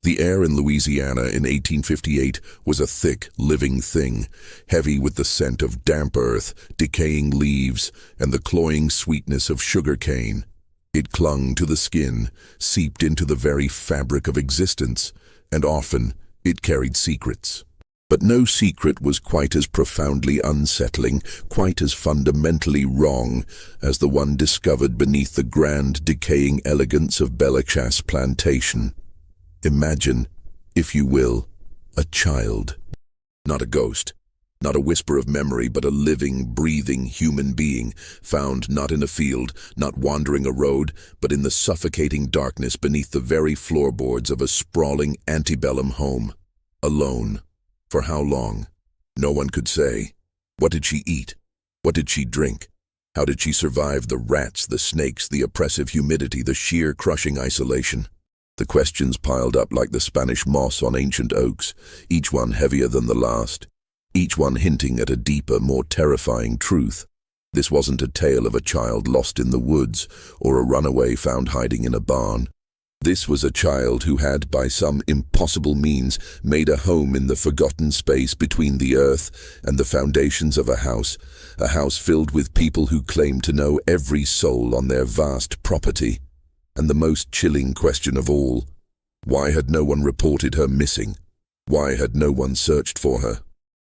The air in Louisiana in 1858 was a thick, living thing, heavy with the scent of damp earth, decaying leaves, and the cloying sweetness of sugar cane. It clung to the skin, seeped into the very fabric of existence, and often it carried secrets. But no secret was quite as profoundly unsettling, quite as fundamentally wrong as the one discovered beneath the grand, decaying elegance of Bellechasse Plantation. Imagine, if you will, a child. Not a ghost, not a whisper of memory, but a living, breathing human being, found not in a field, not wandering a road, but in the suffocating darkness beneath the very floorboards of a sprawling antebellum home. Alone. For how long? No one could say. What did she eat? What did she drink? How did she survive the rats, the snakes, the oppressive humidity, the sheer crushing isolation? The questions piled up like the Spanish moss on ancient oaks, each one heavier than the last, each one hinting at a deeper, more terrifying truth. This wasn't a tale of a child lost in the woods or a runaway found hiding in a barn. This was a child who had, by some impossible means, made a home in the forgotten space between the earth and the foundations of a house filled with people who claimed to know every soul on their vast property. And the most chilling question of all, why had no one reported her missing? Why had no one searched for her?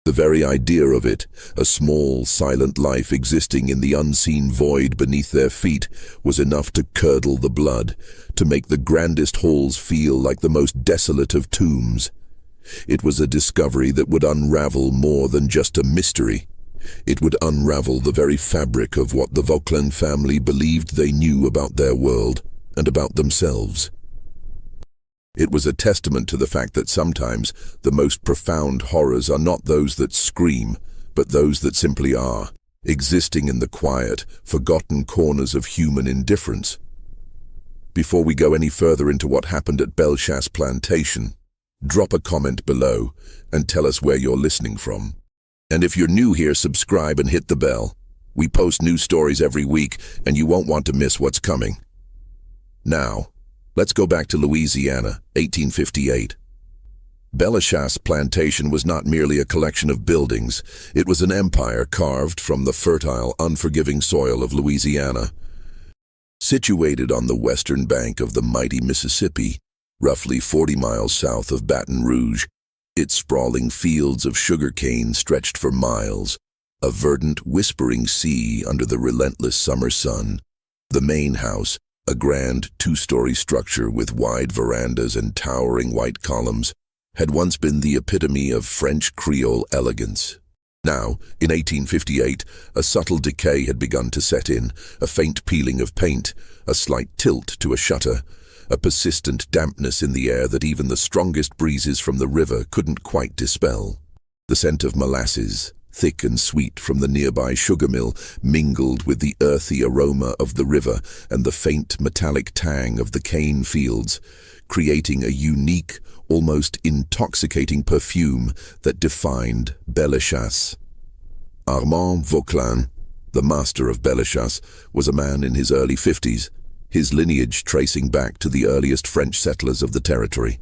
The very idea of it, a small, silent life existing in the unseen void beneath their feet, was enough to curdle the blood, to make the grandest halls feel like the most desolate of tombs. It was a discovery that would unravel more than just a mystery. It would unravel the very fabric of what the Vauquelin family believed they knew about their world and about themselves. It was a testament to the fact that sometimes the most profound horrors are not those that scream, but those that simply are, existing in the quiet, forgotten corners of human indifference. Before we go any further into what happened at Bellechasse Plantation, drop a comment below and tell us where you're listening from. And if you're new here, subscribe and hit the bell. We post new stories every week, and you won't want to miss what's coming. Now, let's go back to Louisiana, 1858. Bellechasse Plantation was not merely a collection of buildings. It was an empire carved from the fertile, unforgiving soil of Louisiana. Situated on the western bank of the mighty Mississippi, roughly 40 miles south of Baton Rouge, its sprawling fields of sugarcane stretched for miles, a verdant, whispering sea under the relentless summer sun. The main house, a grand two-story structure with wide verandas and towering white columns, had once been the epitome of French Creole elegance. Now, in 1858, a subtle decay had begun to set in, a faint peeling of paint, a slight tilt to a shutter, a persistent dampness in the air that even the strongest breezes from the river couldn't quite dispel. The scent of molasses, thick and sweet from the nearby sugar mill, mingled with the earthy aroma of the river and the faint metallic tang of the cane fields, creating a unique, almost intoxicating perfume that defined Bellechasse. Armand Vauquelin, the master of Bellechasse, was a man in his early 50s, his lineage tracing back to the earliest French settlers of the territory.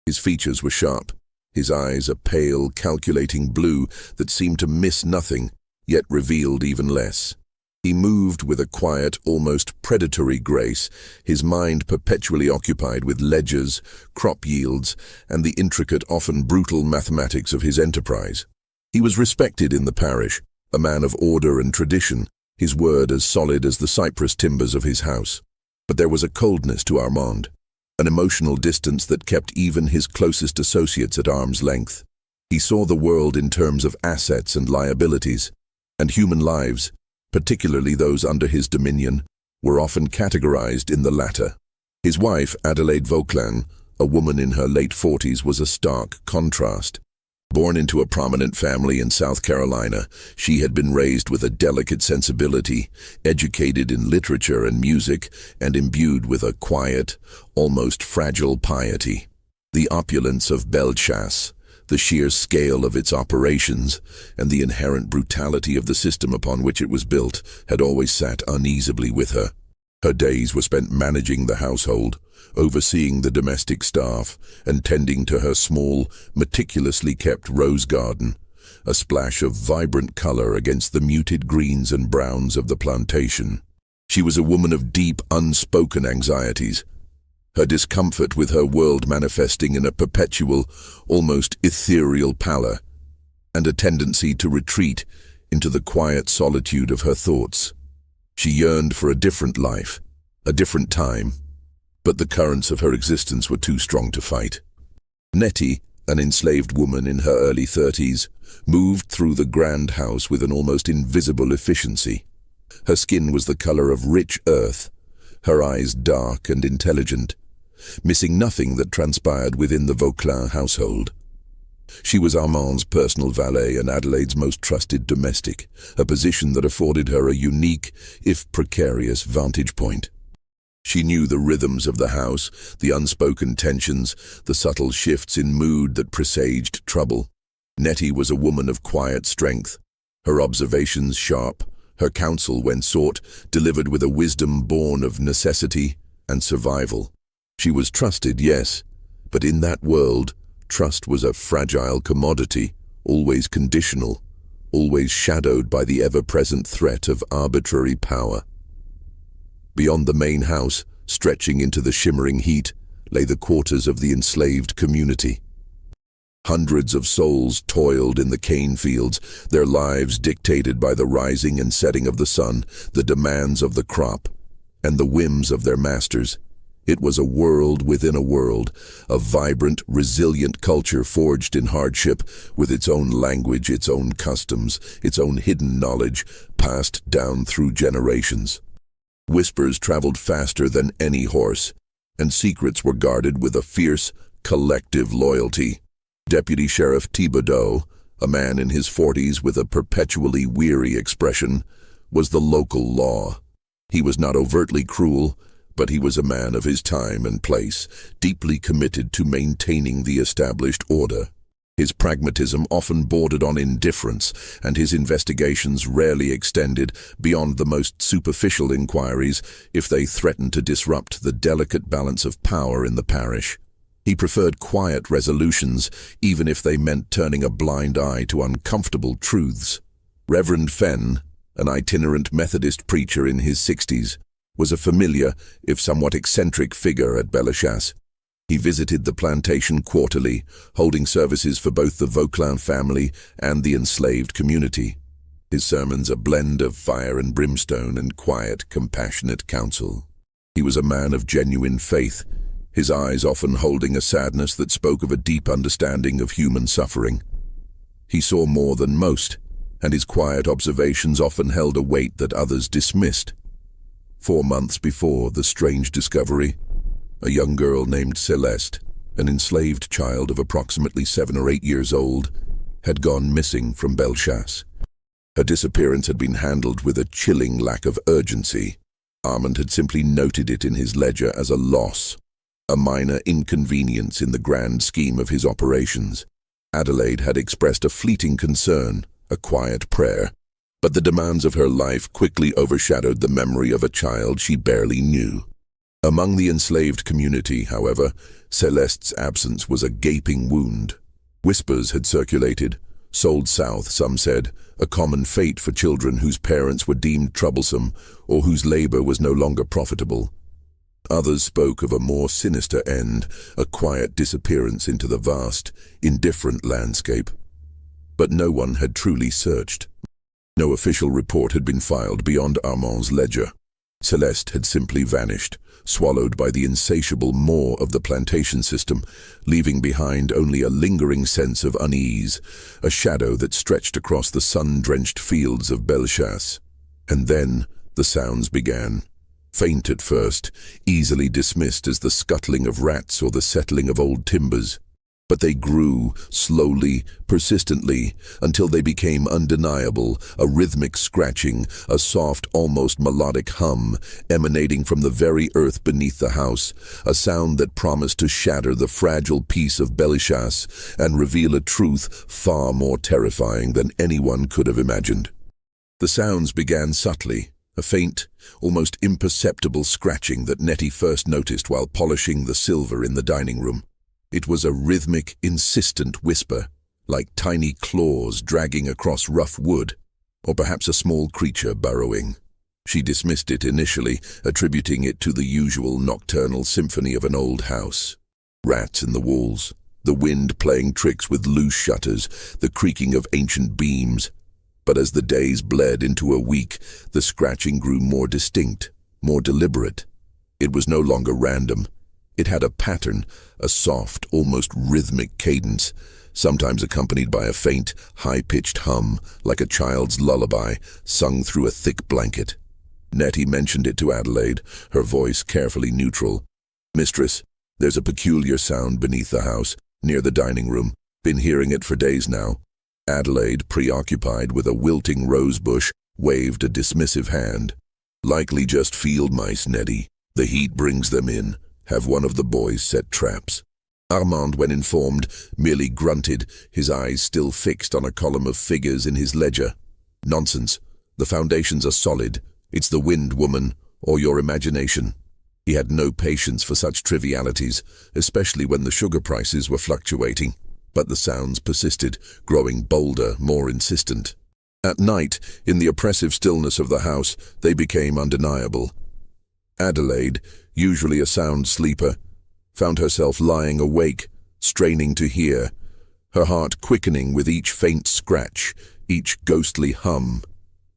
His features were sharp, his eyes a pale, calculating blue that seemed to miss nothing, yet revealed even less. He moved with a quiet, almost predatory grace, his mind perpetually occupied with ledgers, crop yields, and the intricate, often brutal mathematics of his enterprise. He was respected in the parish, a man of order and tradition, his word as solid as the cypress timbers of his house. But there was a coldness to Armand, an emotional distance that kept even his closest associates at arm's length. He saw the world in terms of assets and liabilities, and human lives, particularly those under his dominion, were often categorized in the latter. His wife, Adelaide Vauquelin, a woman in her late 40s, was a stark contrast. Born into a prominent family in South Carolina, she had been raised with a delicate sensibility, educated in literature and music, and imbued with a quiet, almost fragile piety. The opulence of Bellechasse, the sheer scale of its operations, and the inherent brutality of the system upon which it was built had always sat uneasily with her. Her days were spent managing the household, overseeing the domestic staff, and tending to her small, meticulously kept rose garden, a splash of vibrant color against the muted greens and browns of the plantation. She was a woman of deep, unspoken anxieties, her discomfort with her world manifesting in a perpetual, almost ethereal pallor, and a tendency to retreat into the quiet solitude of her thoughts. She yearned for a different life, a different time, but the currents of her existence were too strong to fight. Nettie, an enslaved woman in her early 30s, moved through the grand house with an almost invisible efficiency. Her skin was the color of rich earth, her eyes dark and intelligent, missing nothing that transpired within the Vauclin household. She was Armand's personal valet and Adelaide's most trusted domestic, a position that afforded her a unique, if precarious, vantage point. She knew the rhythms of the house, the unspoken tensions, the subtle shifts in mood that presaged trouble. Nettie was a woman of quiet strength, her observations sharp, her counsel, when sought, delivered with a wisdom born of necessity and survival. She was trusted, yes, but in that world, trust was a fragile commodity, always conditional, always shadowed by the ever-present threat of arbitrary power. Beyond the main house, stretching into the shimmering heat, lay the quarters of the enslaved community. Hundreds of souls toiled in the cane fields, their lives dictated by the rising and setting of the sun, the demands of the crop, and the whims of their masters. It was a world within a world, a vibrant, resilient culture forged in hardship, with its own language, its own customs, its own hidden knowledge, passed down through generations. Whispers traveled faster than any horse, and secrets were guarded with a fierce, collective loyalty. Deputy Sheriff Thibodeau, a man in his 40s with a perpetually weary expression, was the local law. He was not overtly cruel, but he was a man of his time and place, deeply committed to maintaining the established order. His pragmatism often bordered on indifference, and his investigations rarely extended beyond the most superficial inquiries if they threatened to disrupt the delicate balance of power in the parish. He preferred quiet resolutions, even if they meant turning a blind eye to uncomfortable truths. Reverend Fenn, an itinerant Methodist preacher in his 60s, was a familiar, if somewhat eccentric figure at Bellechasse. He visited the plantation quarterly, holding services for both the Vauclin family and the enslaved community. His sermons a blend of fire and brimstone and quiet, compassionate counsel. He was a man of genuine faith, his eyes often holding a sadness that spoke of a deep understanding of human suffering. He saw more than most, and his quiet observations often held a weight that others dismissed. 4 months before the strange discovery, a young girl named Celeste, an enslaved child of approximately 7 or 8 years old, had gone missing from Bellechasse. Her disappearance had been handled with a chilling lack of urgency. Armand had simply noted it in his ledger as a loss, a minor inconvenience in the grand scheme of his operations. Adelaide had expressed a fleeting concern, a quiet prayer, but the demands of her life quickly overshadowed the memory of a child she barely knew. Among the enslaved community, however, Celeste's absence was a gaping wound. Whispers had circulated, sold south, some said, a common fate for children whose parents were deemed troublesome or whose labor was no longer profitable. Others spoke of a more sinister end, a quiet disappearance into the vast, indifferent landscape. But no one had truly searched. No official report had been filed beyond Armand's ledger. Celeste had simply vanished, swallowed by the insatiable maw of the plantation system, leaving behind only a lingering sense of unease, a shadow that stretched across the sun-drenched fields of Bellechasse. And then the sounds began. Faint at first, easily dismissed as the scuttling of rats or the settling of old timbers. But they grew, slowly, persistently, until they became undeniable, a rhythmic scratching, a soft, almost melodic hum, emanating from the very earth beneath the house, a sound that promised to shatter the fragile peace of Bellechasse and reveal a truth far more terrifying than anyone could have imagined. The sounds began subtly, a faint, almost imperceptible scratching that Nettie first noticed while polishing the silver in the dining room. It was a rhythmic, insistent whisper, like tiny claws dragging across rough wood, or perhaps a small creature burrowing. She dismissed it initially, attributing it to the usual nocturnal symphony of an old house. Rats in the walls, the wind playing tricks with loose shutters, the creaking of ancient beams. But as the days bled into a week, the scratching grew more distinct, more deliberate. It was no longer random. It had a pattern, a soft, almost rhythmic cadence, sometimes accompanied by a faint, high-pitched hum, like a child's lullaby, sung through a thick blanket. Nettie mentioned it to Adelaide, her voice carefully neutral. "Mistress, there's a peculiar sound beneath the house, near the dining room. Been hearing it for days now." Adelaide, preoccupied with a wilting rosebush, waved a dismissive hand. "Likely just field mice, Nettie. The heat brings them in. Have one of the boys set traps." Armand, when informed, merely grunted, his eyes still fixed on a column of figures in his ledger. "Nonsense. The foundations are solid. It's the wind, woman, or your imagination." He had no patience for such trivialities, especially when the sugar prices were fluctuating. But the sounds persisted, growing bolder, more insistent. At night, in the oppressive stillness of the house, they became undeniable. Adelaide, usually a sound sleeper, found herself lying awake, straining to hear, her heart quickening with each faint scratch, each ghostly hum.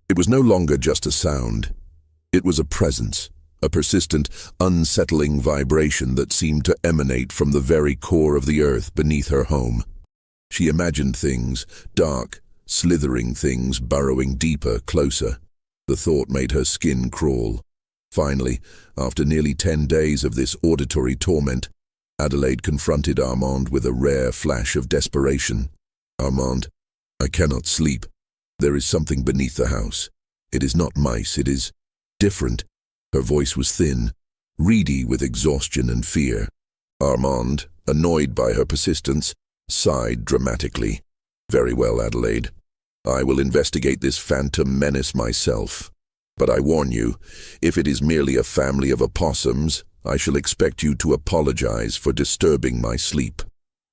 It was no longer just a sound. It was a presence, a persistent, unsettling vibration that seemed to emanate from the very core of the earth beneath her home. She imagined things, dark, slithering things burrowing deeper, closer. The thought made her skin crawl. Finally, after nearly 10 days of this auditory torment, Adelaide confronted Armand with a rare flash of desperation. "Armand, I cannot sleep. There is something beneath the house. It is not mice, it is different." Her voice was thin, reedy with exhaustion and fear. Armand, annoyed by her persistence, sighed dramatically. "Very well, Adelaide. I will investigate this phantom menace myself. But I warn you, if it is merely a family of opossums, I shall expect you to apologize for disturbing my sleep."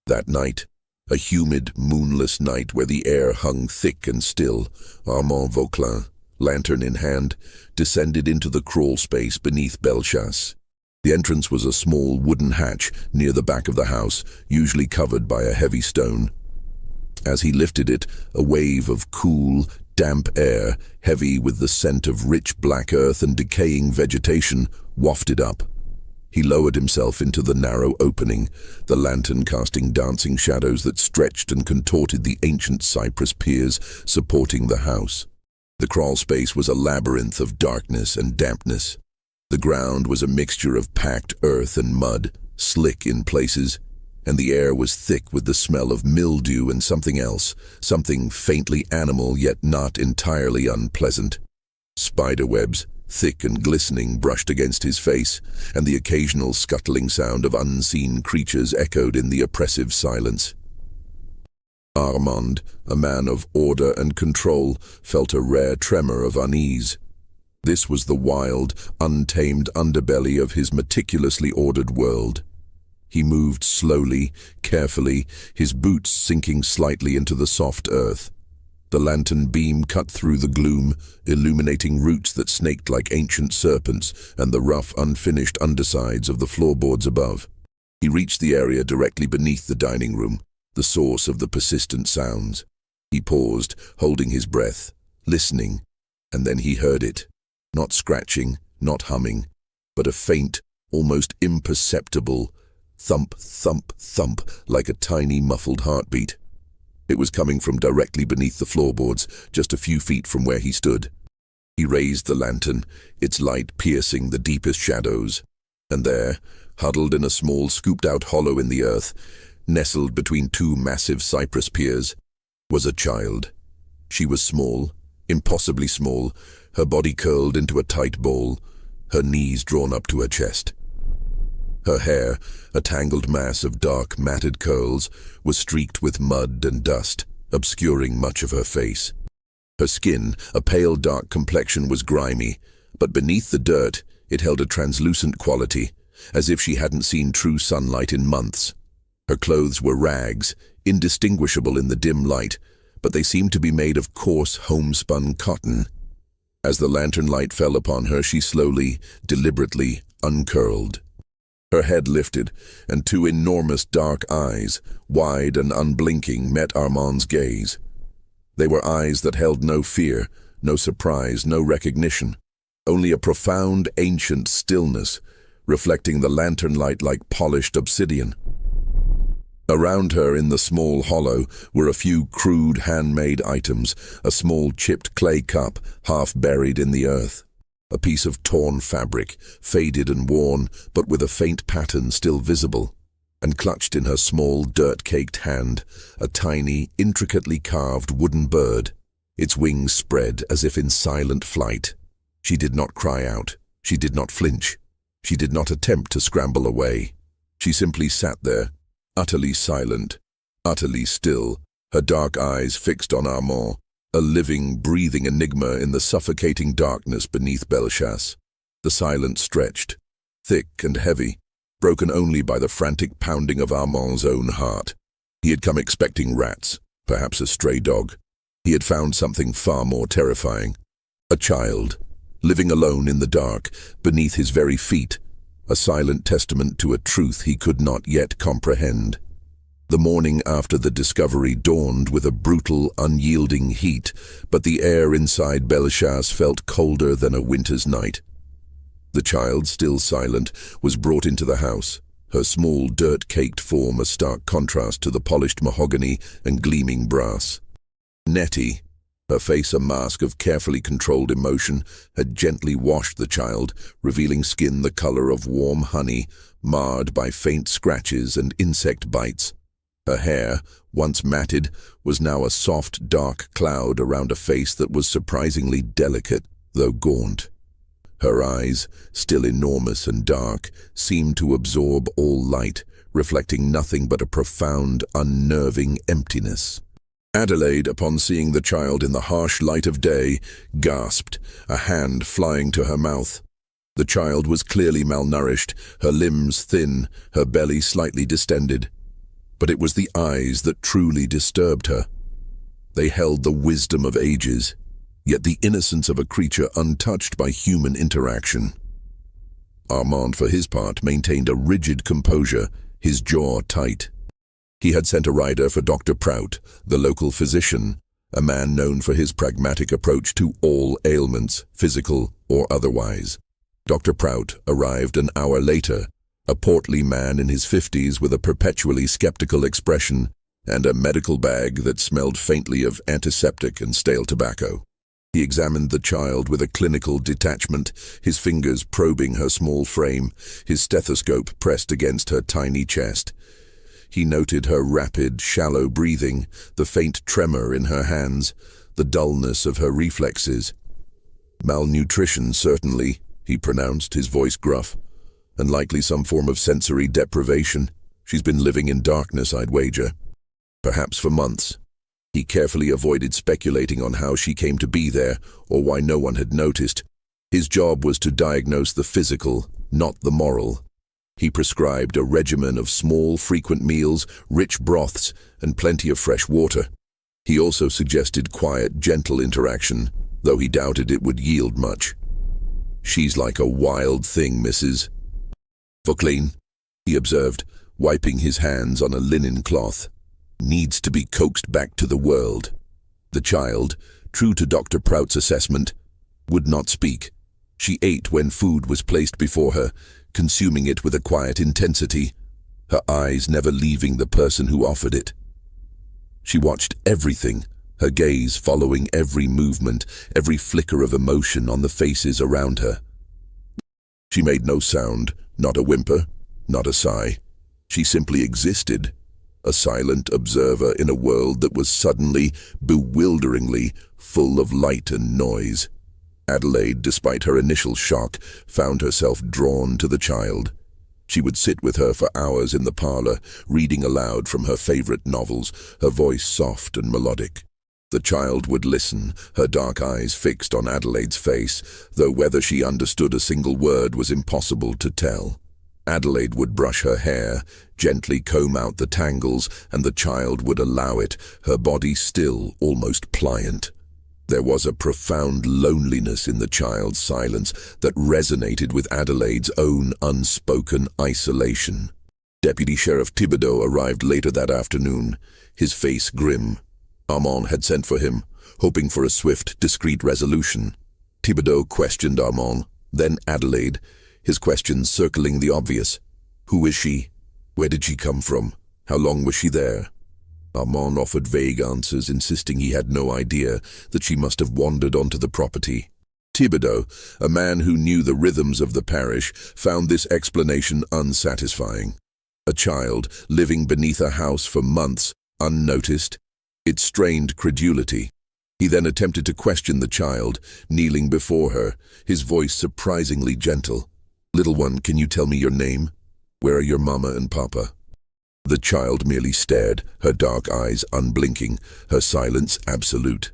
That night, a humid, moonless night where the air hung thick and still, Armand Vauquelin, lantern in hand, descended into the crawl space beneath Bellechasse. The entrance was a small wooden hatch near the back of the house, usually covered by a heavy stone. As he lifted it, a wave of cool, damp air, heavy with the scent of rich black earth and decaying vegetation, wafted up. He lowered himself into the narrow opening, the lantern casting dancing shadows that stretched and contorted the ancient cypress piers supporting the house. The crawl space was a labyrinth of darkness and dampness. The ground was a mixture of packed earth and mud, slick in places, and the air was thick with the smell of mildew and something else, something faintly animal yet not entirely unpleasant. Spiderwebs, thick and glistening, brushed against his face, and the occasional scuttling sound of unseen creatures echoed in the oppressive silence. Armand, a man of order and control, felt a rare tremor of unease. This was the wild, untamed underbelly of his meticulously ordered world. He moved slowly, carefully, his boots sinking slightly into the soft earth. The lantern beam cut through the gloom, illuminating roots that snaked like ancient serpents and the rough, unfinished undersides of the floorboards above. He reached the area directly beneath the dining room, the source of the persistent sounds. He paused, holding his breath, listening, and then he heard it. Not scratching, not humming, but a faint, almost imperceptible thump, thump, thump, like a tiny muffled heartbeat. It was coming from directly beneath the floorboards, just a few feet from where he stood. He raised the lantern, its light piercing the deepest shadows, and there, huddled in a small scooped-out hollow in the earth, nestled between two massive cypress piers, was a child. She was small, impossibly small, her body curled into a tight ball, her knees drawn up to her chest. Her hair, a tangled mass of dark, matted curls, was streaked with mud and dust, obscuring much of her face. Her skin, a pale dark complexion, was grimy, But beneath the dirt, it held a translucent quality, as if she hadn't seen true sunlight in months. Her clothes were rags, indistinguishable in the dim light, but they seemed to be made of coarse, homespun cotton. As the lantern light fell upon her, she slowly, deliberately uncurled. Her head lifted, and two enormous dark eyes, wide and unblinking, met Armand's gaze. They were eyes that held no fear, no surprise, no recognition, only a profound, ancient stillness, reflecting the lantern light like polished obsidian. Around her in the small hollow were a few crude handmade items, a small chipped clay cup half buried in the earth, a piece of torn fabric, faded and worn, but with a faint pattern still visible, and clutched in her small dirt-caked hand, a tiny, intricately carved wooden bird, its wings spread as if in silent flight. She did not cry out, she did not flinch, she did not attempt to scramble away. She simply sat there, utterly silent, utterly still, her dark eyes fixed on Armand, a living, breathing enigma in the suffocating darkness beneath Bellechasse. The silence stretched, thick and heavy, broken only by the frantic pounding of Armand's own heart. He had come expecting rats, perhaps a stray dog. He had found something far more terrifying. A child, living alone in the dark, beneath his very feet, a silent testament to a truth he could not yet comprehend. The morning after the discovery dawned with a brutal, unyielding heat, but the air inside Bellechasse felt colder than a winter's night. The child, still silent, was brought into the house, her small, dirt-caked form a stark contrast to the polished mahogany and gleaming brass. Nettie, her face a mask of carefully controlled emotion, had gently washed the child, revealing skin the color of warm honey, marred by faint scratches and insect bites. Her hair, once matted, was now a soft, dark cloud around a face that was surprisingly delicate, though gaunt. Her eyes, still enormous and dark, seemed to absorb all light, reflecting nothing but a profound, unnerving emptiness. Adelaide, upon seeing the child in the harsh light of day, gasped, a hand flying to her mouth. The child was clearly malnourished, her limbs thin, her belly slightly distended. But it was the eyes that truly disturbed her. They held the wisdom of ages, yet the innocence of a creature untouched by human interaction. Armand, for his part, maintained a rigid composure, his jaw tight. He had sent a rider for Dr. Prout, the local physician, a man known for his pragmatic approach to all ailments, physical or otherwise. Dr. Prout arrived an hour later, a portly man in his 50s with a perpetually skeptical expression and a medical bag that smelled faintly of antiseptic and stale tobacco. He examined the child with a clinical detachment, his fingers probing her small frame, his stethoscope pressed against her tiny chest. He noted her rapid, shallow breathing, the faint tremor in her hands, the dullness of her reflexes. Malnutrition, certainly, he pronounced, his voice gruff, and likely some form of sensory deprivation. She's been living in darkness, I'd wager. Perhaps for months. He carefully avoided speculating on how she came to be there or why no one had noticed. His job was to diagnose the physical, not the moral. He prescribed a regimen of small, frequent meals, rich broths, and plenty of fresh water. He also suggested quiet, gentle interaction, though he doubted it would yield much. She's like a wild thing, Mrs. Vauclin, he observed, wiping his hands on a linen cloth. Needs to be coaxed back to the world. The child, true to Dr. Prout's assessment, would not speak. She ate when food was placed before her, consuming it with a quiet intensity, her eyes never leaving the person who offered it. She watched everything, her gaze following every movement, every flicker of emotion on the faces around her. She made no sound, not a whimper, not a sigh. She simply existed, a silent observer in a world that was suddenly, bewilderingly, full of light and noise. Adelaide, despite her initial shock, found herself drawn to the child. She would sit with her for hours in the parlor, reading aloud from her favorite novels, her voice soft and melodic. The child would listen, her dark eyes fixed on Adelaide's face, though whether she understood a single word was impossible to tell. Adelaide would brush her hair, gently comb out the tangles, and the child would allow it, her body still almost pliant. There was a profound loneliness in the child's silence that resonated with Adelaide's own unspoken isolation. Deputy Sheriff Thibodeau arrived later that afternoon, his face grim. Armand had sent for him, hoping for a swift, discreet resolution. Thibodeau questioned Armand, then Adelaide, his questions circling the obvious. Who is she? Where did she come from? How long was she there? Armand offered vague answers, insisting he had no idea, that she must have wandered onto the property. Thibodeau, a man who knew the rhythms of the parish, found this explanation unsatisfying. A child living beneath a house for months, unnoticed. It strained credulity. He then attempted to question the child, kneeling before her, his voice surprisingly gentle. "Little one, can you tell me your name? Where are your mama and papa?" The child merely stared, her dark eyes unblinking, her silence absolute.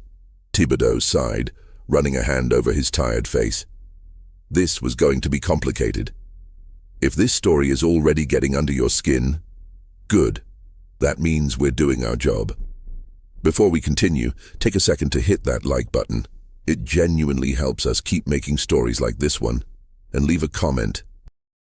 Thibodeau sighed, running a hand over his tired face. This was going to be complicated. If this story is already getting under your skin, good. That means we're doing our job. Before we continue, take a second to hit that like button. It genuinely helps us keep making stories like this one. And leave a comment.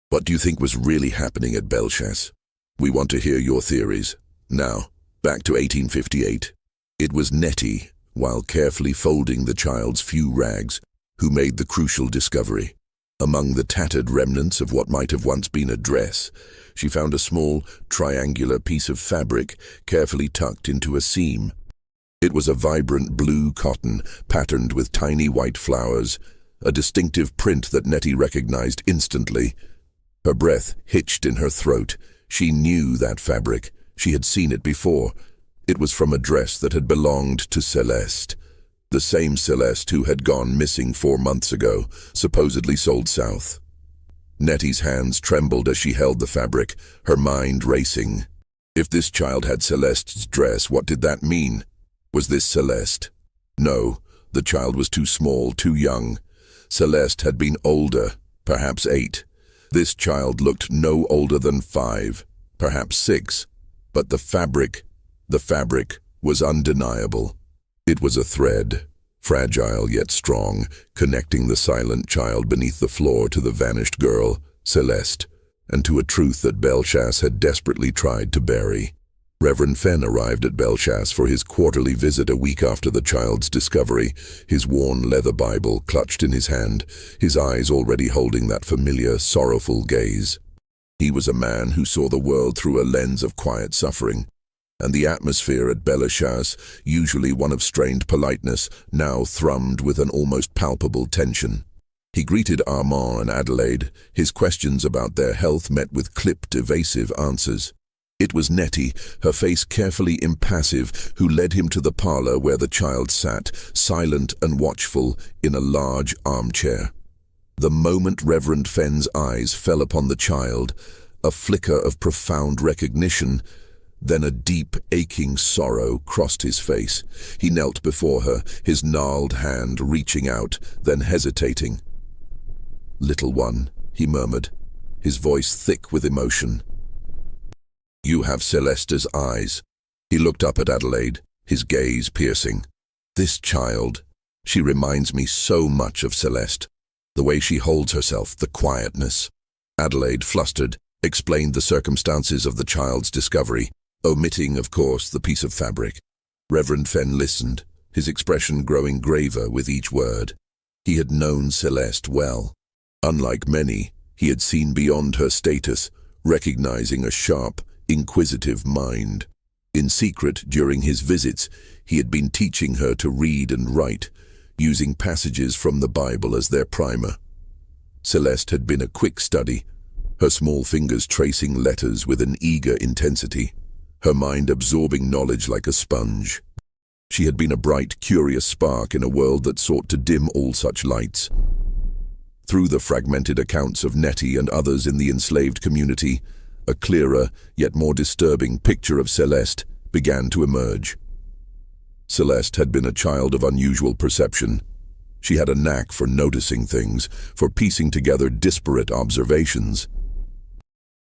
What do you think was really happening at Bellechasse? We want to hear your theories. Now, back to 1858. It was Nettie, while carefully folding the child's few rags, who made the crucial discovery. Among the tattered remnants of what might have once been a dress, she found a small, triangular piece of fabric carefully tucked into a seam. It was a vibrant blue cotton, patterned with tiny white flowers, a distinctive print that Nettie recognized instantly. Her breath hitched in her throat. She knew that fabric. She had seen it before. It was from a dress that had belonged to Celeste. The same Celeste who had gone missing 4 months ago, supposedly sold south. Nettie's hands trembled as she held the fabric, her mind racing. If this child had Celeste's dress, what did that mean? Was this Celeste? No, the child was too small, too young. Celeste had been older, perhaps 8. This child looked no older than 5, perhaps 6. But the fabric was undeniable. It was a thread, fragile yet strong, connecting the silent child beneath the floor to the vanished girl, Celeste, and to a truth that Bellechasse had desperately tried to bury. Reverend Fenn arrived at Bellechasse for his quarterly visit a week after the child's discovery, his worn leather Bible clutched in his hand, his eyes already holding that familiar, sorrowful gaze. He was a man who saw the world through a lens of quiet suffering, and the atmosphere at Bellechasse, usually one of strained politeness, now thrummed with an almost palpable tension. He greeted Armand and Adelaide, his questions about their health met with clipped, evasive answers. It was Nettie, her face carefully impassive, who led him to the parlor where the child sat, silent and watchful, in a large armchair. The moment Reverend Fenn's eyes fell upon the child, a flicker of profound recognition, then a deep, aching sorrow crossed his face. He knelt before her, his gnarled hand reaching out, then hesitating. "Little one," he murmured, his voice thick with emotion. "You have Celeste's eyes." He looked up at Adelaide, his gaze piercing. "This child, she reminds me so much of Celeste. The way she holds herself, the quietness." Adelaide, flustered, explained the circumstances of the child's discovery, omitting, of course, the piece of fabric. Reverend Fenn listened, his expression growing graver with each word. He had known Celeste well. Unlike many, he had seen beyond her status, recognizing a sharp, inquisitive mind. In secret, during his visits, he had been teaching her to read and write, using passages from the Bible as their primer. Celeste had been a quick study, her small fingers tracing letters with an eager intensity, her mind absorbing knowledge like a sponge. She had been a bright, curious spark in a world that sought to dim all such lights. Through the fragmented accounts of Nettie and others in the enslaved community, a clearer, yet more disturbing picture of Celeste began to emerge. Celeste had been a child of unusual perception. She had a knack for noticing things, for piecing together disparate observations.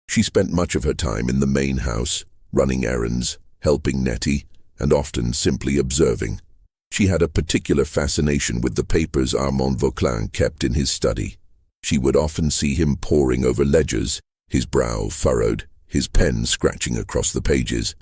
She spent much of her time in the main house, running errands, helping Nettie, and often simply observing. She had a particular fascination with the papers Armand Vauclin kept in his study. She would often see him poring over ledgers, his brow furrowed, his pen scratching across the pages.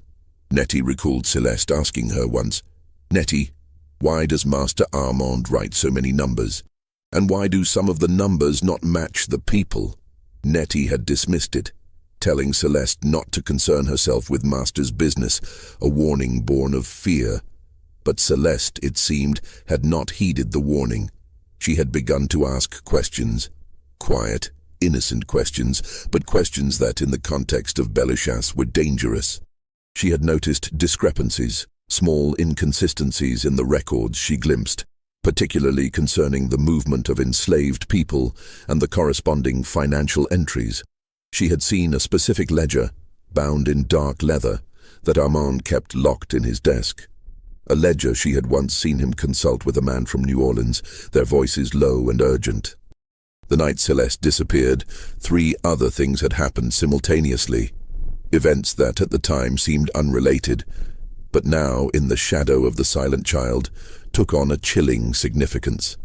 Nettie recalled Celeste asking her once, "Nettie, why does Master Armand write so many numbers? And why do some of the numbers not match the people?" Nettie had dismissed it, telling Celeste not to concern herself with Master's business, a warning born of fear. But Celeste, it seemed, had not heeded the warning. She had begun to ask questions. Quiet, innocent questions, but questions that, in the context of Bellechasse, were dangerous. She had noticed discrepancies, small inconsistencies in the records she glimpsed, particularly concerning the movement of enslaved people and the corresponding financial entries. She had seen a specific ledger, bound in dark leather, that Armand kept locked in his desk. A ledger she had once seen him consult with a man from New Orleans, their voices low and urgent. The night Celeste disappeared, 3 other things had happened simultaneously. Events that at the time seemed unrelated, but now, in the shadow of the silent child, took on a chilling significance.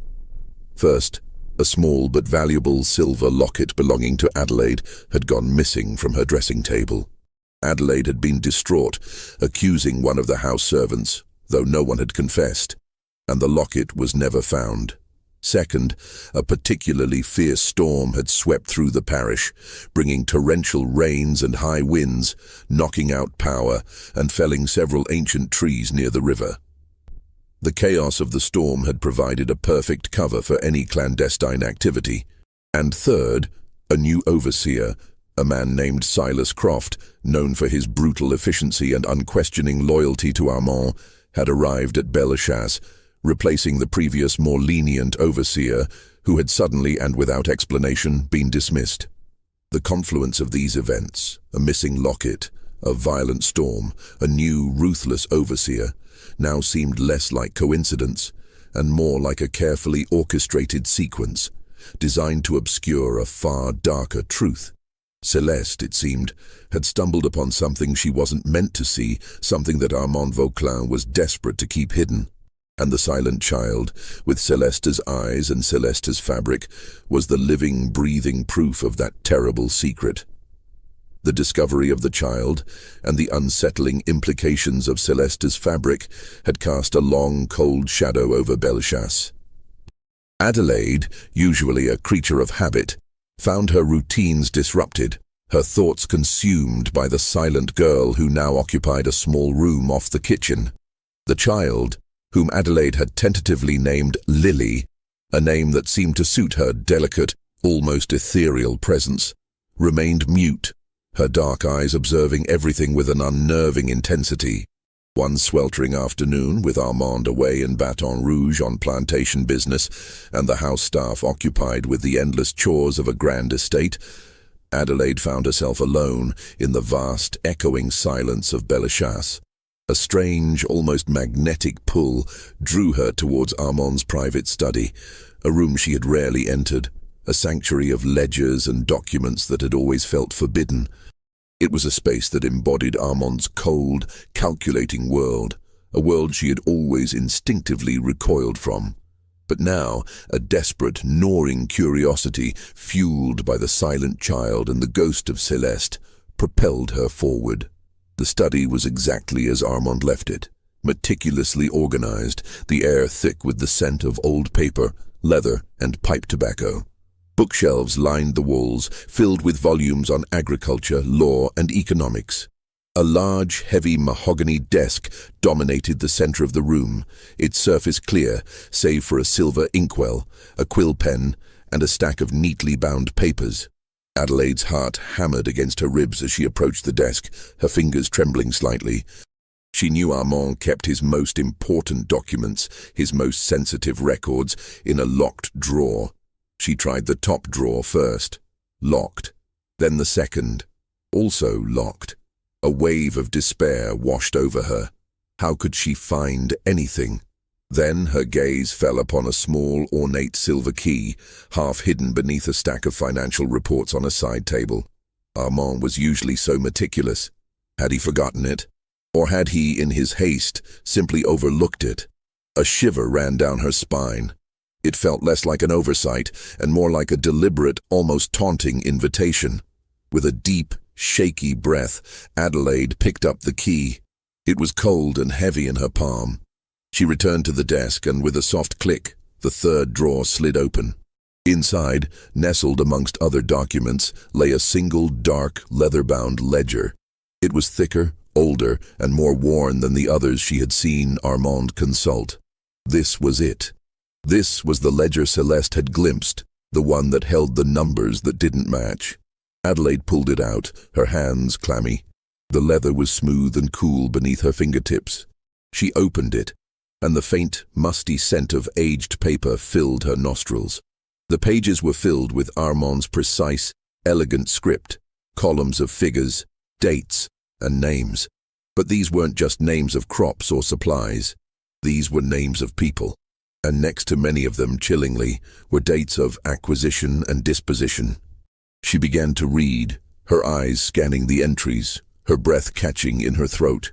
First, a small but valuable silver locket belonging to Adelaide had gone missing from her dressing table. Adelaide had been distraught, accusing one of the house servants, though no one had confessed, and the locket was never found. Second, a particularly fierce storm had swept through the parish, bringing torrential rains and high winds, knocking out power and felling several ancient trees near the river. The chaos of the storm had provided a perfect cover for any clandestine activity. And third, a new overseer, a man named Silas Croft, known for his brutal efficiency and unquestioning loyalty to Armand, had arrived at Bellechasse, replacing the previous more lenient overseer who had suddenly and without explanation been dismissed. The confluence of these events, a missing locket, a violent storm, a new ruthless overseer, now seemed less like coincidence and more like a carefully orchestrated sequence, designed to obscure a far darker truth. Celeste, it seemed, had stumbled upon something she wasn't meant to see, something that Armand Vauclin was desperate to keep hidden. And the silent child, with Celeste's eyes and Celeste's fabric, was the living, breathing proof of that terrible secret. The discovery of the child and the unsettling implications of Celeste's fabric had cast a long, cold shadow over Bellechasse. Adelaide, usually a creature of habit, found her routines disrupted, her thoughts consumed by the silent girl who now occupied a small room off the kitchen. The child, whom Adelaide had tentatively named Lily, a name that seemed to suit her delicate, almost ethereal presence, remained mute, her dark eyes observing everything with an unnerving intensity. One sweltering afternoon, with Armand away in Baton Rouge on plantation business and the house staff occupied with the endless chores of a grand estate, Adelaide found herself alone in the vast, echoing silence of Bellechasse. A strange, almost magnetic pull drew her towards Armand's private study, a room she had rarely entered, a sanctuary of ledgers and documents that had always felt forbidden. It was a space that embodied Armand's cold, calculating world, a world she had always instinctively recoiled from. But now, a desperate, gnawing curiosity, fueled by the silent child and the ghost of Celeste, propelled her forward. The study was exactly as Armand left it, meticulously organized, the air thick with the scent of old paper, leather, and pipe tobacco. Bookshelves lined the walls, filled with volumes on agriculture, law, and economics. A large, heavy mahogany desk dominated the center of the room, its surface clear, save for a silver inkwell, a quill pen, and a stack of neatly bound papers. Adelaide's heart hammered against her ribs as she approached the desk, her fingers trembling slightly. She knew Armand kept his most important documents, his most sensitive records, in a locked drawer. She tried the top drawer first. Locked. Then the second. Also locked. A wave of despair washed over her. How could she find anything? Then her gaze fell upon a small, ornate silver key, half hidden beneath a stack of financial reports on a side table. Armand was usually so meticulous. Had he forgotten it? Or had he, in his haste, simply overlooked it? A shiver ran down her spine. It felt less like an oversight and more like a deliberate, almost taunting invitation. With a deep, shaky breath, Adelaide picked up the key. It was cold and heavy in her palm. She returned to the desk and with a soft click, the third drawer slid open. Inside, nestled amongst other documents, lay a single dark, leather-bound ledger. It was thicker, older, and more worn than the others she had seen Armand consult. This was it. This was the ledger Celeste had glimpsed, the one that held the numbers that didn't match. Adelaide pulled it out, her hands clammy. The leather was smooth and cool beneath her fingertips. She opened it, and the faint, musty scent of aged paper filled her nostrils. The pages were filled with Armand's precise, elegant script, columns of figures, dates, and names. But these weren't just names of crops or supplies. These were names of people. And next to many of them, chillingly, were dates of acquisition and disposition. She began to read, her eyes scanning the entries, her breath catching in her throat.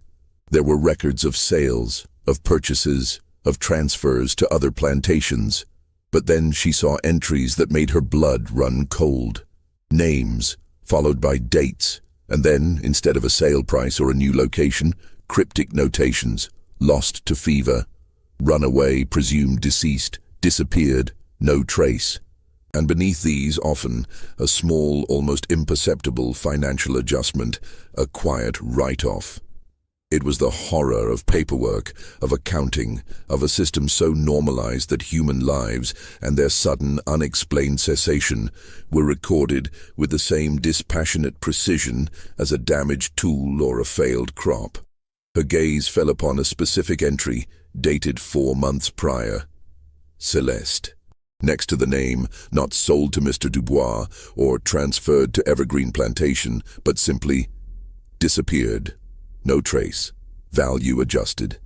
There were records of sales, of purchases, of transfers to other plantations. But then she saw entries that made her blood run cold. Names, followed by dates, and then, instead of a sale price or a new location, cryptic notations, lost to fever, runaway, presumed deceased, disappeared, no trace. And beneath these, often, a small, almost imperceptible financial adjustment, a quiet write-off. It was the horror of paperwork, of accounting, of a system so normalized that human lives and their sudden, unexplained cessation were recorded with the same dispassionate precision as a damaged tool or a failed crop. Her gaze fell upon a specific entry, dated 4 months prior. Celeste. Next to the name, not sold to Mr. Dubois or transferred to Evergreen Plantation, but simply disappeared. No trace. Value adjusted.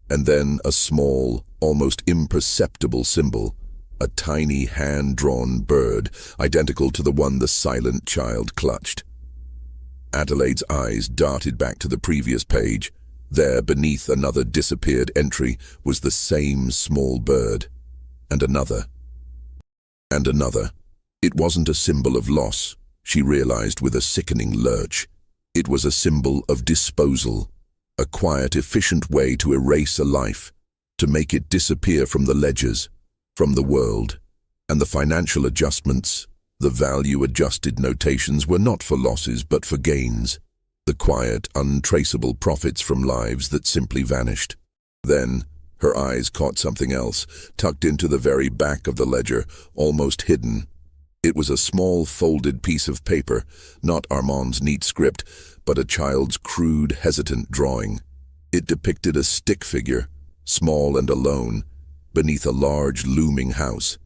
And then a small, almost imperceptible symbol, a tiny hand-drawn bird, identical to the one the silent child clutched. Adelaide's eyes darted back to the previous page. There, beneath another disappeared entry, was the same small bird. And another. And another. It wasn't a symbol of loss, she realized with a sickening lurch. It was a symbol of disposal, a quiet, efficient way to erase a life, to make it disappear from the ledgers, from the world. And the financial adjustments, the value-adjusted notations were not for losses but for gains, the quiet, untraceable profits from lives that simply vanished. Then, her eyes caught something else, tucked into the very back of the ledger, almost hidden. It was a small folded piece of paper, not Armand's neat script, but a child's crude, hesitant drawing. It depicted a stick figure, small and alone, beneath a large, looming house.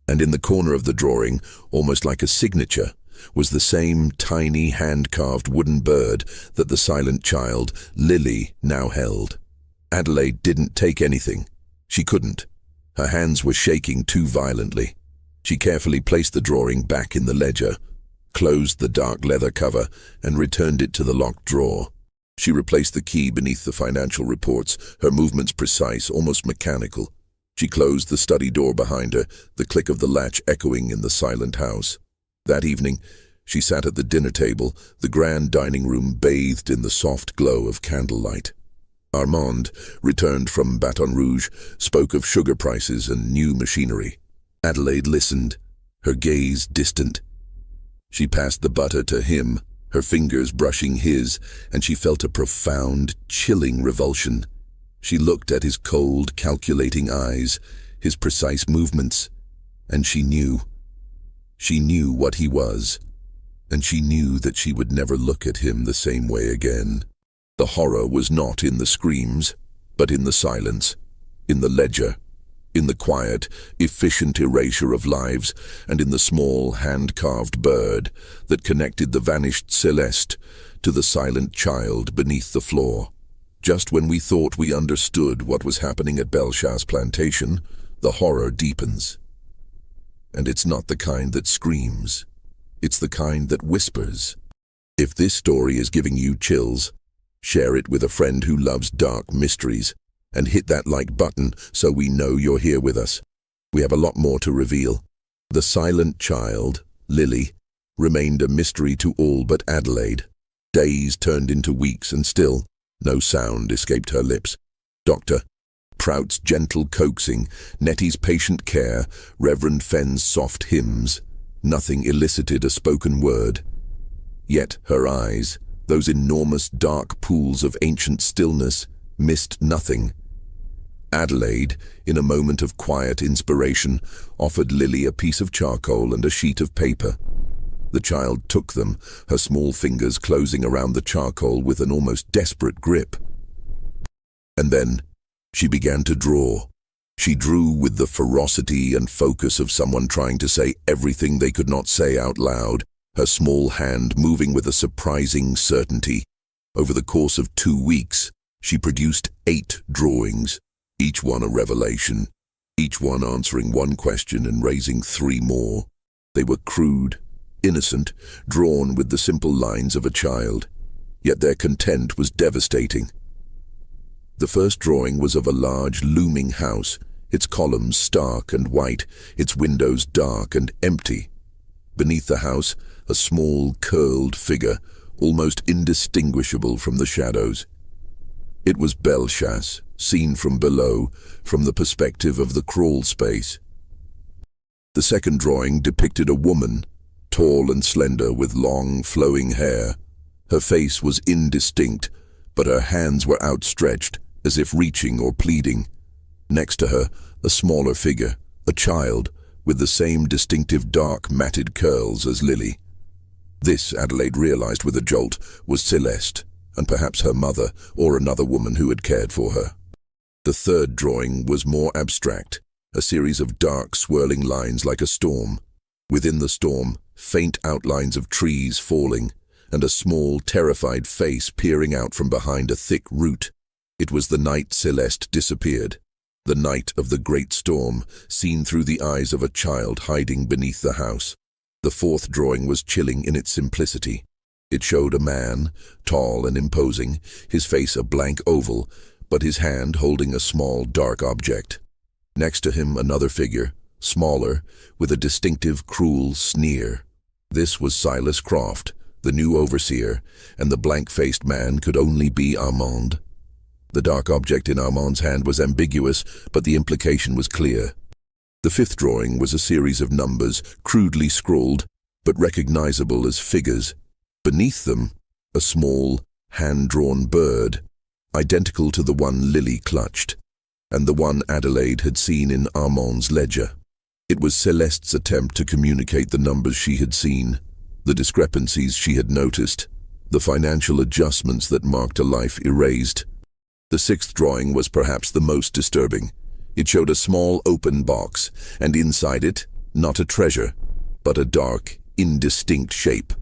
And in the corner of the drawing, almost like a signature, was the same tiny, hand-carved wooden bird that the silent child, Lily, now held. Adelaide didn't take anything. She couldn't. Her hands were shaking too violently. She carefully placed the drawing back in the ledger, closed the dark leather cover, and returned it to the locked drawer. She replaced the key beneath the financial reports, her movements precise, almost mechanical. She closed the study door behind her, the click of the latch echoing in the silent house. That evening, she sat at the dinner table, the grand dining room bathed in the soft glow of candlelight. Armand, returned from Baton Rouge, spoke of sugar prices and new machinery. Adelaide listened, her gaze distant. She passed the butter to him, her fingers brushing his, and she felt a profound, chilling revulsion. She looked at his cold, calculating eyes, his precise movements, and she knew. She knew what he was, and she knew that she would never look at him the same way again. The horror was not in the screams, but in the silence, in the ledger, in the quiet, efficient erasure of lives, and in the small, hand-carved bird that connected the vanished Celeste to the silent child beneath the floor. Just when we thought we understood what was happening at Bellechasse Plantation, the horror deepens. And it's not the kind that screams. It's the kind that whispers. If this story is giving you chills, share it with a friend who loves dark mysteries, and hit that like button so we know you're here with us. We have a lot more to reveal. The silent child, Lily, remained a mystery to all but Adelaide. Days turned into weeks and still, no sound escaped her lips. Dr. Prout's gentle coaxing, Nettie's patient care, Reverend Fenn's soft hymns, nothing elicited a spoken word. Yet her eyes, those enormous dark pools of ancient stillness, missed nothing. Adelaide, in a moment of quiet inspiration, offered Lily a piece of charcoal and a sheet of paper. The child took them, her small fingers closing around the charcoal with an almost desperate grip. And then she began to draw. She drew with the ferocity and focus of someone trying to say everything they could not say out loud, her small hand moving with a surprising certainty. Over the course of 2 weeks, she produced 8 drawings, each one a revelation, each one answering one question and raising 3 more. They were crude, innocent, drawn with the simple lines of a child, yet their content was devastating. The first drawing was of a large, looming house, its columns stark and white, its windows dark and empty. Beneath the house, a small, curled figure, almost indistinguishable from the shadows. It was Bellechasse, seen from below, from the perspective of the crawl space. The second drawing depicted a woman, tall and slender with long, flowing hair. Her face was indistinct, but her hands were outstretched, as if reaching or pleading. Next to her, a smaller figure, a child, with the same distinctive dark, matted curls as Lily. This, Adelaide realized with a jolt, was Celeste, and perhaps her mother, or another woman who had cared for her. The third drawing was more abstract, a series of dark, swirling lines like a storm. Within the storm, faint outlines of trees falling, and a small, terrified face peering out from behind a thick root. It was the night Celeste disappeared, the night of the great storm, seen through the eyes of a child hiding beneath the house. The fourth drawing was chilling in its simplicity. It showed a man, tall and imposing, his face a blank oval, but his hand holding a small, dark object. Next to him another figure, smaller, with a distinctive, cruel sneer. This was Silas Croft, the new overseer, and the blank-faced man could only be Armand. The dark object in Armand's hand was ambiguous, but the implication was clear. The fifth drawing was a series of numbers, crudely scrawled, but recognizable as figures. Beneath them, a small, hand-drawn bird, identical to the one Lily clutched, and the one Adelaide had seen in Armand's ledger. It was Celeste's attempt to communicate the numbers she had seen, the discrepancies she had noticed, the financial adjustments that marked a life erased. The sixth drawing was perhaps the most disturbing. It showed a small open box, and inside it, not a treasure, but a dark, indistinct shape.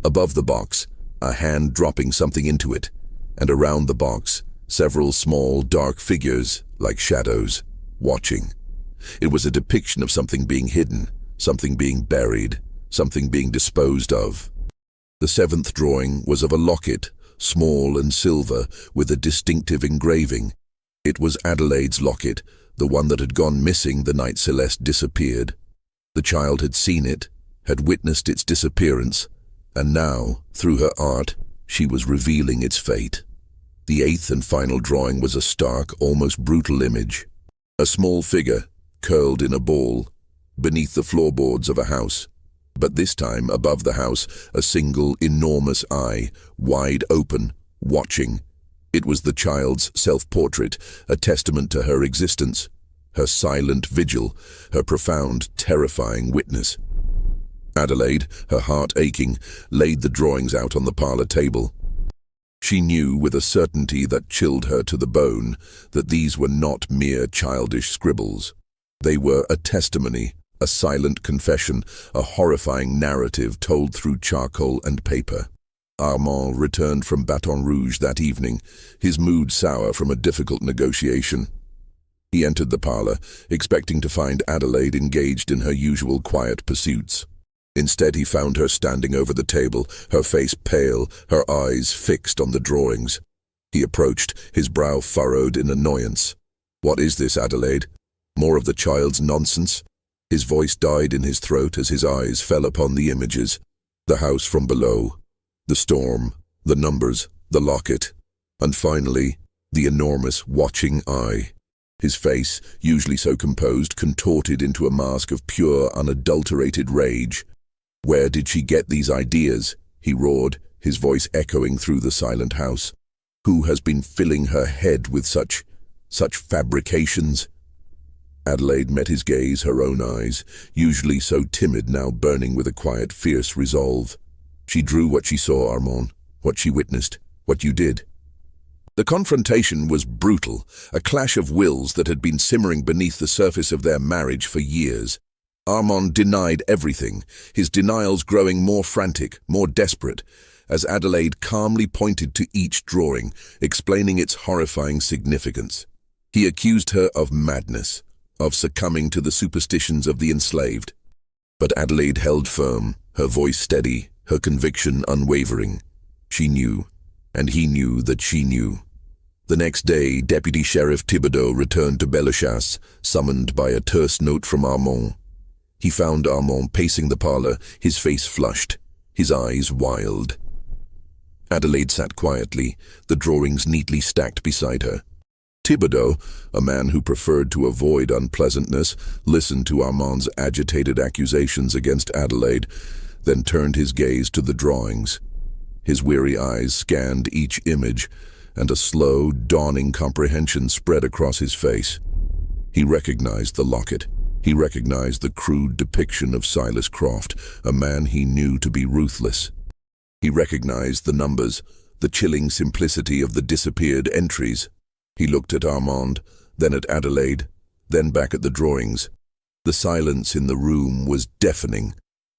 Above the box, a hand dropping something into it, and around the box, several small, dark figures, like shadows, watching. It was a depiction of something being hidden, something being buried, something being disposed of. The seventh drawing was of a locket, small and silver, with a distinctive engraving. It was Adelaide's locket, the one that had gone missing the night Celeste disappeared. The child had seen it, had witnessed its disappearance, and now, through her art, she was revealing its fate. The eighth and final drawing was a stark, almost brutal image. A small figure, curled in a ball, beneath the floorboards of a house. But this time, above the house, a single, enormous eye, wide open, watching. It was the child's self-portrait, a testament to her existence, her silent vigil, her profound, terrifying witness. Adelaide, her heart aching, laid the drawings out on the parlor table. She knew with a certainty that chilled her to the bone that these were not mere childish scribbles. They were a testimony, a silent confession, a horrifying narrative told through charcoal and paper. Armand returned from Baton Rouge that evening, his mood sour from a difficult negotiation. He entered the parlor, expecting to find Adelaide engaged in her usual quiet pursuits. Instead, he found her standing over the table, her face pale, her eyes fixed on the drawings. He approached, his brow furrowed in annoyance. "What is this, Adelaide? More of the child's nonsense?" His voice died in his throat as his eyes fell upon the images. The house from below, the storm, the numbers, the locket, and finally, the enormous watching eye. His face, usually so composed, contorted into a mask of pure, unadulterated rage. "Where did she get these ideas?" he roared, his voice echoing through the silent house. "Who has been filling her head with such fabrications?" Adelaide met his gaze, her own eyes, usually so timid, now burning with a quiet, fierce resolve. "She drew what she saw, Armand, what she witnessed, what you did." The confrontation was brutal, a clash of wills that had been simmering beneath the surface of their marriage for years. Armand denied everything, his denials growing more frantic, more desperate, as Adelaide calmly pointed to each drawing, explaining its horrifying significance. He accused her of madness, of succumbing to the superstitions of the enslaved. But Adelaide held firm, her voice steady, her conviction unwavering. She knew, and he knew that she knew. The next day, Deputy Sheriff Thibodeau returned to Bellechasse, summoned by a terse note from Armand. He found Armand pacing the parlor, his face flushed, his eyes wild. Adelaide sat quietly, the drawings neatly stacked beside her. Thibodeau, a man who preferred to avoid unpleasantness, listened to Armand's agitated accusations against Adelaide, then turned his gaze to the drawings. His weary eyes scanned each image, and a slow, dawning comprehension spread across his face. He recognized the locket. He recognized the crude depiction of Silas Croft, a man he knew to be ruthless. He recognized the numbers, the chilling simplicity of the disappeared entries. He looked at Armand, then at Adelaide, then back at the drawings. The silence in the room was deafening.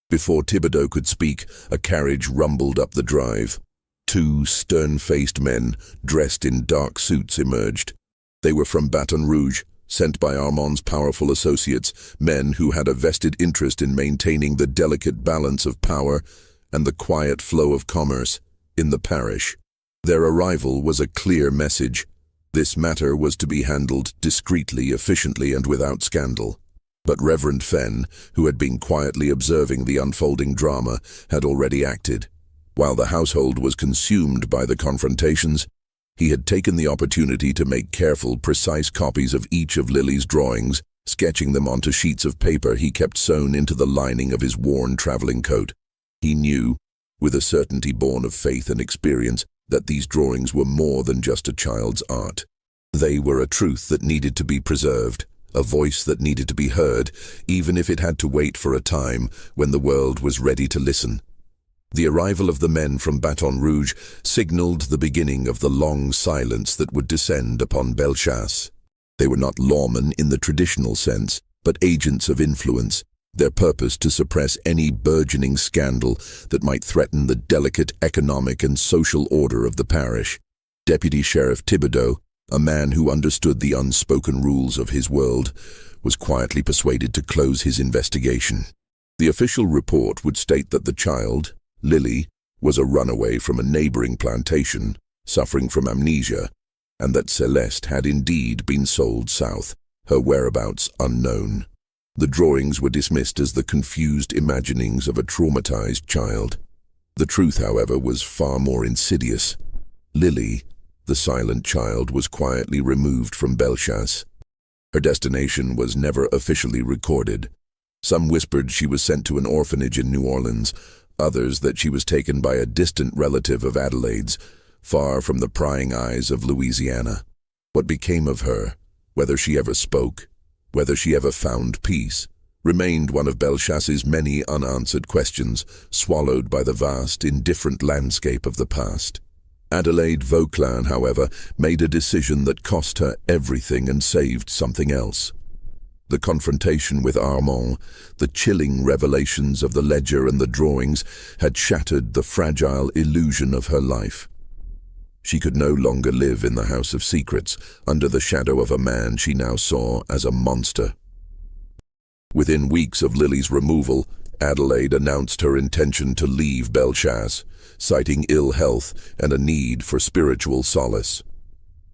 Before Thibodeau could speak, a carriage rumbled up the drive. Two stern-faced men, dressed in dark suits, emerged. They were from Baton Rouge, sent by Armand's powerful associates, men who had a vested interest in maintaining the delicate balance of power and the quiet flow of commerce in the parish. Their arrival was a clear message. This matter was to be handled discreetly, efficiently, and without scandal. But Reverend Fenn, who had been quietly observing the unfolding drama, had already acted. While the household was consumed by the confrontations, he had taken the opportunity to make careful, precise copies of each of Lily's drawings, sketching them onto sheets of paper he kept sewn into the lining of his worn traveling coat. He knew, with a certainty born of faith and experience, that these drawings were more than just a child's art. They were a truth that needed to be preserved, a voice that needed to be heard, even if it had to wait for a time when the world was ready to listen. The arrival of the men from Baton Rouge signaled the beginning of the long silence that would descend upon Bellechasse. They were not lawmen in the traditional sense, but agents of influence, their purpose to suppress any burgeoning scandal that might threaten the delicate economic and social order of the parish. Deputy Sheriff Thibodeau, a man who understood the unspoken rules of his world, was quietly persuaded to close his investigation. The official report would state that the child, Lily, was a runaway from a neighboring plantation, suffering from amnesia, and that Celeste had indeed been sold south, her whereabouts unknown. The drawings were dismissed as the confused imaginings of a traumatized child. The truth, however, was far more insidious. Lily, the silent child, was quietly removed from Bellechasse. Her destination was never officially recorded. Some whispered she was sent to an orphanage in New Orleans, others that she was taken by a distant relative of Adelaide's, far from the prying eyes of Louisiana. What became of her, whether she ever spoke, whether she ever found peace, remained one of Belchasse's many unanswered questions, swallowed by the vast, indifferent landscape of the past. Adelaide Vauclin, however, made a decision that cost her everything and saved something else. The confrontation with Armand, the chilling revelations of the ledger and the drawings, had shattered the fragile illusion of her life. She could no longer live in the House of Secrets, under the shadow of a man she now saw as a monster. Within weeks of Lily's removal, Adelaide announced her intention to leave Bellechasse, citing ill health and a need for spiritual solace.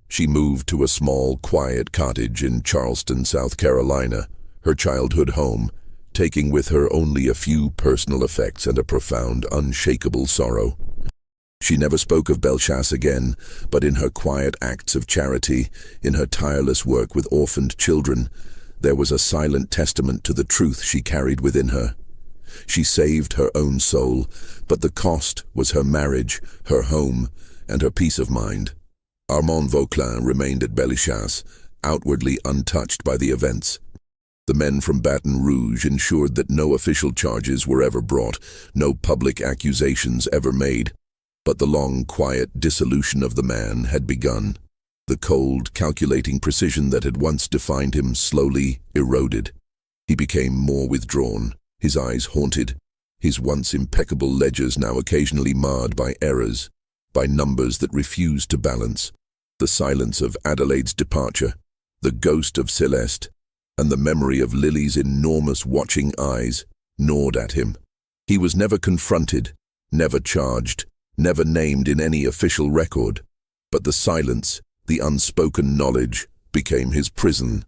She moved to a small, quiet cottage in Charleston, South Carolina, her childhood home, taking with her only a few personal effects and a profound, unshakable sorrow. She never spoke of Bellechasse again, but in her quiet acts of charity, in her tireless work with orphaned children, there was a silent testament to the truth she carried within her. She saved her own soul, but the cost was her marriage, her home, and her peace of mind. Armand Vauquelin remained at Bellechasse, outwardly untouched by the events. The men from Baton Rouge ensured that no official charges were ever brought, no public accusations ever made. But the long, quiet dissolution of the man had begun. The cold, calculating precision that had once defined him slowly eroded. He became more withdrawn, his eyes haunted, his once impeccable ledgers now occasionally marred by errors, by numbers that refused to balance. The silence of Adelaide's departure, the ghost of Celeste, and the memory of Lily's enormous watching eyes gnawed at him. He was never confronted, never charged, never named in any official record, but the silence, the unspoken knowledge, became his prison.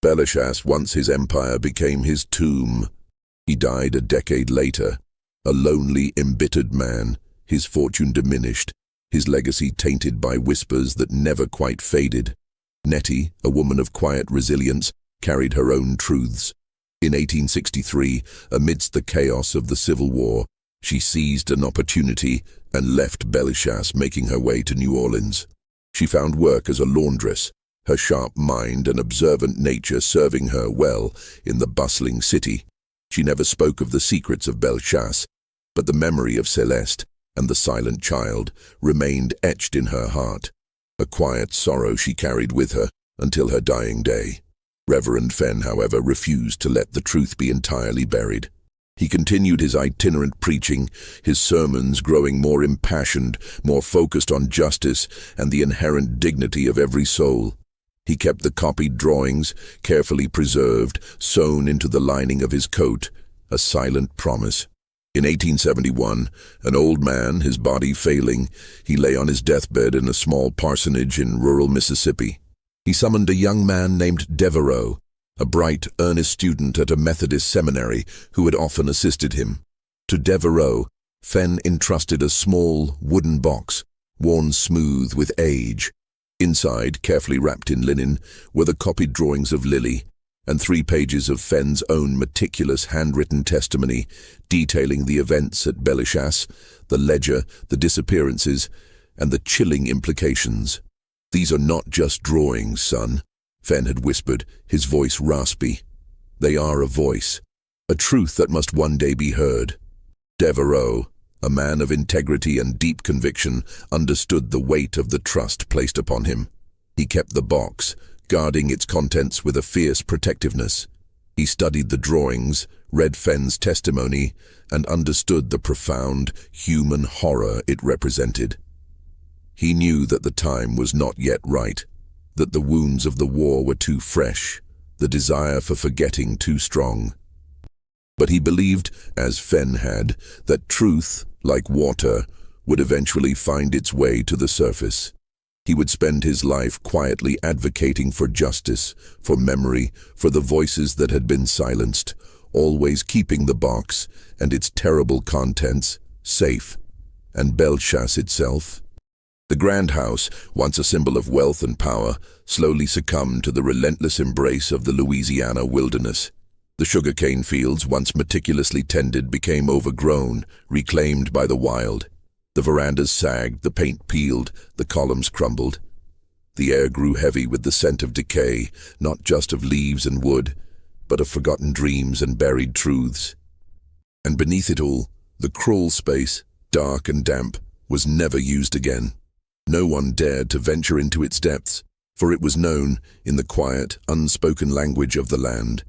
Bellechasse, once his empire, became his tomb. He died a decade later, a lonely, embittered man, his fortune diminished, his legacy tainted by whispers that never quite faded. Nettie, a woman of quiet resilience, carried her own truths. In 1863, amidst the chaos of the Civil War, she seized an opportunity and left Bellechasse, making her way to New Orleans. She found work as a laundress, her sharp mind and observant nature serving her well in the bustling city. She never spoke of the secrets of Bellechasse, but the memory of Celeste and the silent child remained etched in her heart, a quiet sorrow she carried with her until her dying day. Reverend Fenn, however, refused to let the truth be entirely buried. He continued his itinerant preaching, his sermons growing more impassioned, more focused on justice and the inherent dignity of every soul. He kept the copied drawings, carefully preserved, sewn into the lining of his coat, a silent promise. In 1871, an old man, his body failing, he lay on his deathbed in a small parsonage in rural Mississippi. He summoned a young man named Devereaux, a bright, earnest student at a Methodist seminary who had often assisted him. To Devereaux, Fenn entrusted a small, wooden box, worn smooth with age. Inside, carefully wrapped in linen, were the copied drawings of Lily, and 3 pages of Fenn's own meticulous handwritten testimony detailing the events at Bellechasse, the ledger, the disappearances, and the chilling implications. "These are not just drawings, son," Fenn had whispered, his voice raspy. "They are a voice, a truth that must one day be heard." Devereaux, a man of integrity and deep conviction, understood the weight of the trust placed upon him. He kept the box, guarding its contents with a fierce protectiveness. He studied the drawings, read Fenn's testimony, and understood the profound, human horror it represented. He knew that the time was not yet right, that the wounds of the war were too fresh, the desire for forgetting too strong. But he believed, as Fenn had, that truth, like water, would eventually find its way to the surface. He would spend his life quietly advocating for justice, for memory, for the voices that had been silenced, always keeping the box and its terrible contents safe. And Bellechasse itself? The grand house, once a symbol of wealth and power, slowly succumbed to the relentless embrace of the Louisiana wilderness. The sugarcane fields, once meticulously tended, became overgrown, reclaimed by the wild. The verandas sagged, the paint peeled, the columns crumbled. The air grew heavy with the scent of decay, not just of leaves and wood, but of forgotten dreams and buried truths. And beneath it all, the crawl space, dark and damp, was never used again. No one dared to venture into its depths, for it was known, in the quiet, unspoken language of the land,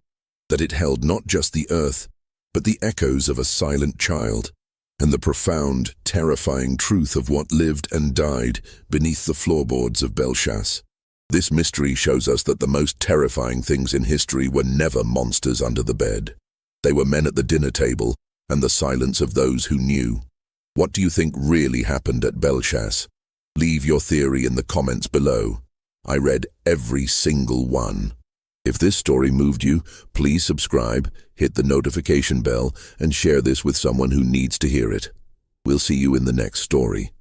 that it held not just the earth, but the echoes of a silent child, and the profound, terrifying truth of what lived and died beneath the floorboards of Belchas. This mystery shows us that the most terrifying things in history were never monsters under the bed. They were men at the dinner table and the silence of those who knew. What do you think really happened at Belchas? Leave your theory in the comments below. I read every single one. If this story moved you, please subscribe, hit the notification bell, and share this with someone who needs to hear it. We'll see you in the next story.